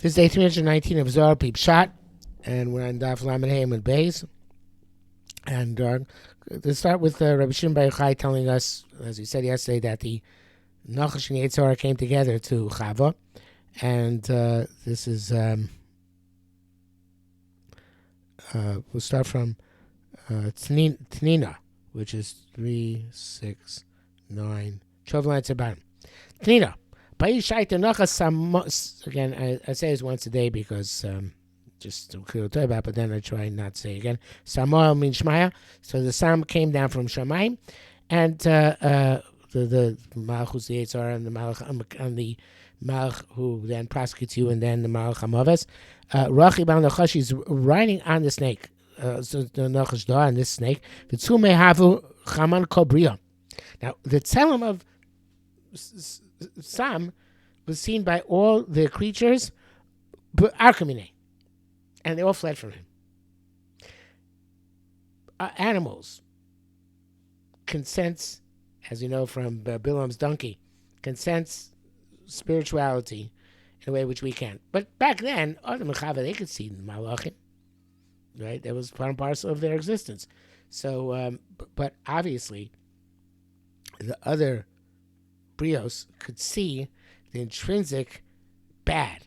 This is day 319 of Zohar Pshat, and we're on Daf Lamed Hey and Beis. And to start with Rabbi Shimon Bar Yochai telling us, as we said yesterday, that the Nachash and Zohar came together to Chava, and this is we'll start from Tnina, which is 3, 6, 9, 12 lines about Tnina. Again, I say this once a day because just to clear the about, but then I try not to say it again. Samoel means Shmaya. So the Sam came down from Shamayim, and the Malach who's the Yitzhar, and the Malach who then prosecutes you, and then the Malach Hamaves. Rachi Bal Nachash is riding on the snake. So the Nachash da on this snake. V'tzume havu chaman kobria. Now the tzelem of Sam was seen by all the creatures, but Arkamine, and they all fled from him. Animals can sense, as you know from Bilam's donkey, can sense spirituality in a way which we can't. But back then, Adam and Chava, they could see the Malachim, right? That was part and parcel of their existence. So, but obviously, the other Brios could see the intrinsic bad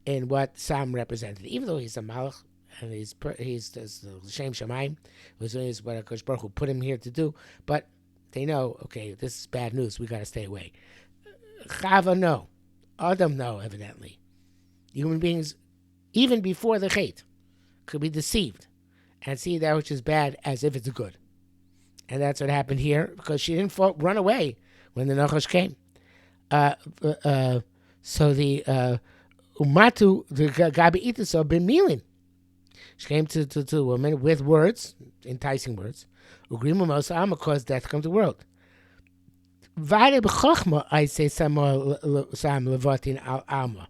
in what Sam represented, even though he's a Malach and he's the Shem Shamayim, which is what HaKadosh Baruch Hu put him here to do. But they know, okay, this is bad news. We got to stay away. Chava, no. Adam, no. Evidently, human beings, even before the Chet, could be deceived and see that which is bad as if it's good, and that's what happened here because she didn't run away when the Nachash came. So the Umatu, the Gabi Itaso, ben Milin. She came to the woman with words, enticing words. Ugrimu Mosa Alma caused death to come to the world. Vade b'chochma, I say Sam Levatin al Alma.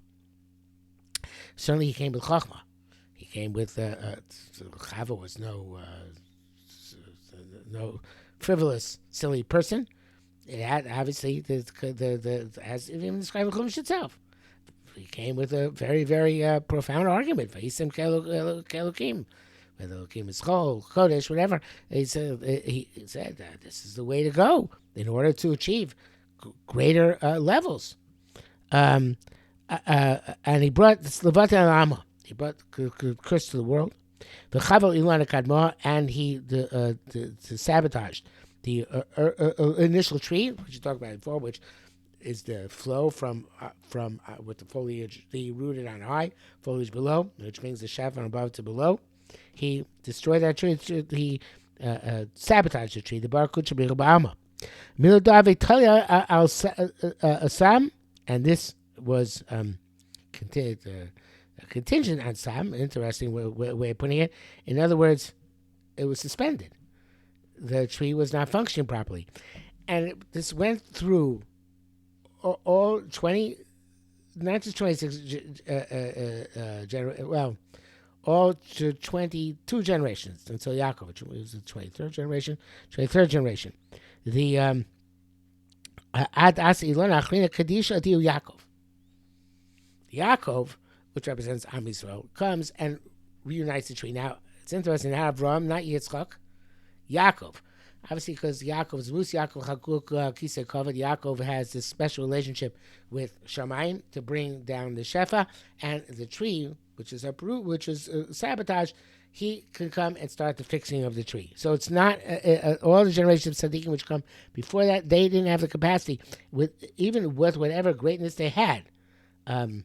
Certainly he came with chochma. He came with Chava was no frivolous, silly person. It had obviously as even described the Chumash itself. He came with a very, very profound argument. Vayisim ke'elokim, whether Elokim is Chol, Kodesh, whatever. He said that this is the way to go in order to achieve greater levels. And he brought Levat Alama. He brought curse to the world. The Chaval Ilan Kadma, and he sabotaged the initial tree, which you talked about before, which is the flow from with the foliage, the rooted on high, foliage below, which brings the shaft from above to below. He destroyed that tree. He sabotaged the tree. The Baruch Hu Shabbat Ba'alma. Milodave Talia al Sam, and this was contingent on Sam. Interesting way of putting it. In other words, it was suspended. The tree was not functioning properly, and this went through all 20, not just 26 all to 22 generations until Yaakov, which was the 23rd generation. The Ad As Ilon Achrina Kadisha Adiu Yaakov. Yaakov, which represents Am Yisrael, comes and reunites the tree. Now it's interesting. Avraham, not Yitzchak. Yaakov, obviously, because Yaakov is Rus Yaakov Chakuk Kisei Kavod. Yaakov has this special relationship with Shamayim to bring down the Shefa, and the tree, which is uproot, which is sabotaged, he can come and start the fixing of the tree. So it's not all the generations of tzaddikim which come before that, they didn't have the capacity, even with whatever greatness they had, to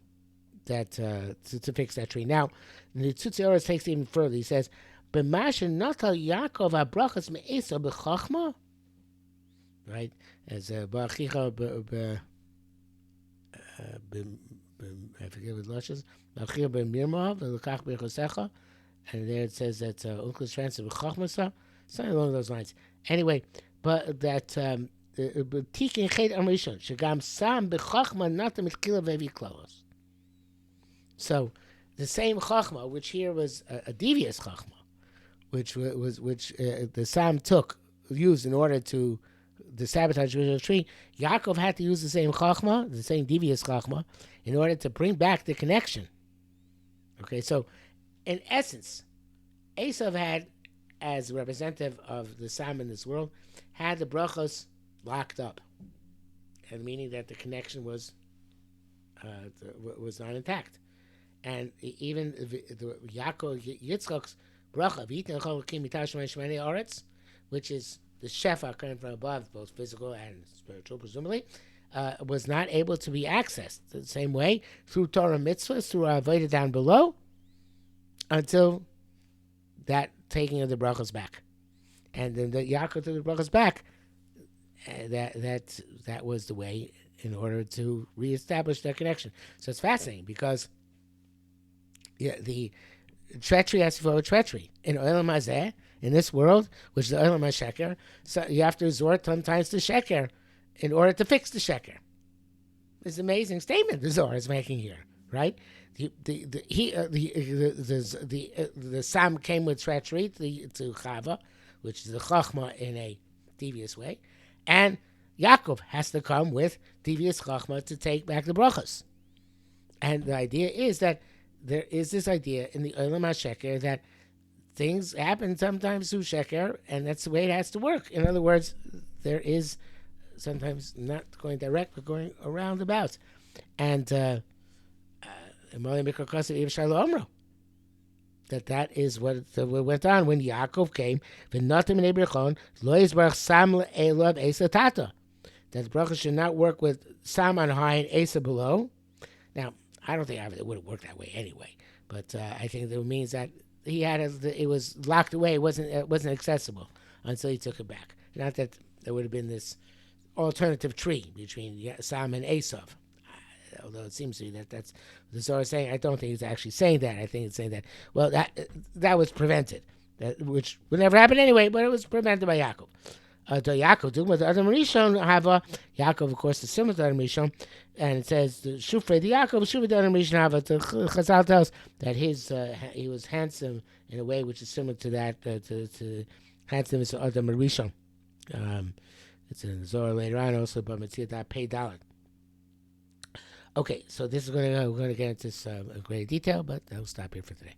fix that tree. Now, the Tzutzi Oros takes it even further. He says, B'mashen natal Yaakov abrachas me'esa b'chachma, right? As b'achicha I forget what lushes. B'achicha b'mirmav v'lekach b'chosecha, and there it says that uncle's transfer b'chachmasa, something along those lines. Anyway, but that tikin chet amrishon shegam sam b'chachma nata mitchila ve'vi klos. So the same chachma, which here was a devious chachma, which the Sam used in order to the sabotage of the tree, Yaakov had to use the same chachma, the same devious chachma, in order to bring back the connection Okay, so in essence, Esav had, as a representative of the Sam in this world, had the brachos locked up, and meaning that the connection was not intact. And even the Yaakov Yitzchak's bracha of Yitin Chol Kim Mitash Shemani Aretz, which is the shefa coming from above, both physical and spiritual, presumably, was not able to be accessed the same way through Torah mitzvahs, through Avodah down below, until that taking of the brachos back. And then the Yaakov took the brachos back. That was the way in order to reestablish that connection. So it's fascinating because the treachery has to follow treachery. In Olam Hazeh, in this world, which is the Olam HaSheker, so you have to resort sometimes to Sheker in order to fix the Sheker. It's an amazing statement the Zohar is making here, right? The Sam came with treachery to Chava, which is the Chachma in a devious way, and Yaakov has to come with devious Chachma to take back the brachas. And the idea is that there is this idea in the Olam HaSheker that things happen sometimes through Sheker, and that's the way it has to work. In other words, there is sometimes not going direct, but going around about. And that is what went on when Yaakov came. That the bracha should not work with Sam on high and Asa below. Now, I don't think it would have worked that way anyway, but I think that means that he had it was locked away. It wasn't accessible until he took it back. Not that there would have been this alternative tree between Sam and Esav. Although it seems to me that's the Zohar is saying. I don't think it's actually saying that. I think it's saying that, well, that was prevented, which would never happen anyway, but it was prevented by Yaakov. Yaakov, with the Adam Rishon, Yaakov, of course, is similar to Adam Rishon, and it says, Shufrei the Yaakov, Shufrei the Adam Rishon Hava. The Chazal tells that he was handsome in a way which is similar to that, to handsome as Adam Rishon. It's in the Zohar later on also, but Metziat Pei Dalet. Okay, so we're going to get into some great detail, but I'll stop here for today.